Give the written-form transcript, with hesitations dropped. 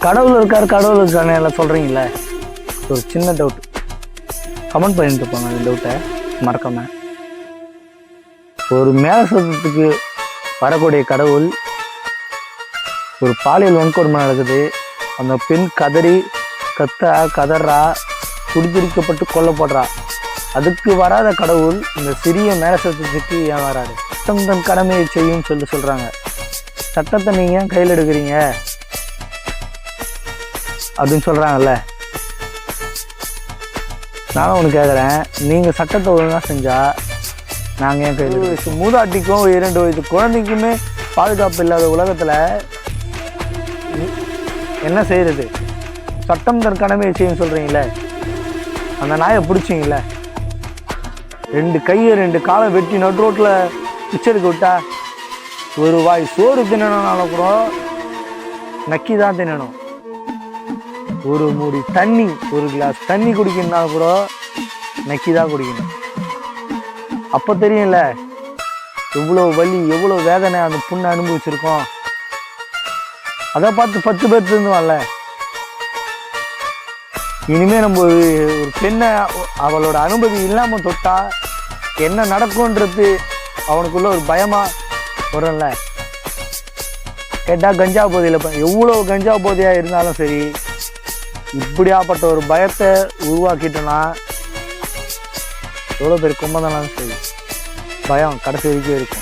கடவுள் இருக்கார் கடவுள் இருக்கானே எல்லாம் சொல்கிறீங்களே, ஒரு சின்ன டவுட் கமெண்ட் பண்ணிட்டு போங்க. அந்த டவுட்டை மறக்காம. ஒரு மேல சத்தத்துக்கு வரக்கூடிய கடவுள், ஒரு பாலியல் வன்கொடுமை நடக்குது, அந்த பெண் கதறா துடிதுடிக்கப்பட்டு கொல்லப்படுறா, அதுக்கு வராத கடவுள் இந்த சிறிய மேல சத்தத்துக்கு ஏன் வராது? சட்டம் தன் கடமையை செய்யும் சொல்கிறாங்க. சட்டத்தை நீங்கள் ஏன் கையில் எடுக்கிறீங்க அப்படின்னு சொல்கிறாங்கல்ல. நானும் ஒன்று கேட்குறேன், நீங்கள் சட்டத்தை ஒழுங்காக செஞ்சால் நாங்கள் ஏன் கையில்? மூதாட்டிக்கும் 2 வயது குழந்தைக்குமே பாதுகாப்பு இல்லாத உலகத்தில் என்ன செய்கிறது? சட்டம் தன் கடமையை செய்யும் சொல்கிறீங்களே, அந்த நாயை பிடிச்சிங்கள, 2 கையை 2 காலை வெட்டி நடு ரோட்டில் பிச்சருக்கு விட்டா, ஒரு வாய் சோறு தின்னணும்னாலும் கூட நக்கி தான் தின்னணும். ஒரு மூடி தண்ணி, ஒரு கிளாஸ் தண்ணி குடிக்கணும்னாலும் கூட நக்கி தான் குடிக்கணும். அப்போ தெரியும்ல எவ்வளோ வலி, எவ்வளோ வேதனை அந்த புண்ணை அனுபவிச்சிருக்கோம். அதை பார்த்து 10 பேர் திருந்துவான்ல. இனிமேல் நம்ம ஒரு பெண்ணை அவளோட அனுமதி இல்லாமல் தொட்டா என்ன நடக்கும்ன்றது அவனுக்குள்ள ஒரு பயமாக வரும்ல. கேட்டால் கஞ்சா போதையில் எவ்வளோ கஞ்சா போதையாக இருந்தாலும் சரி, இப்படியாப்பட்ட ஒரு பயத்தை உருவாக்கிட்டோன்னா எவ்வளோ பேர் கும்பதானாலும் சரி, பயம் கடைசி வரைக்கும் இருக்கும்.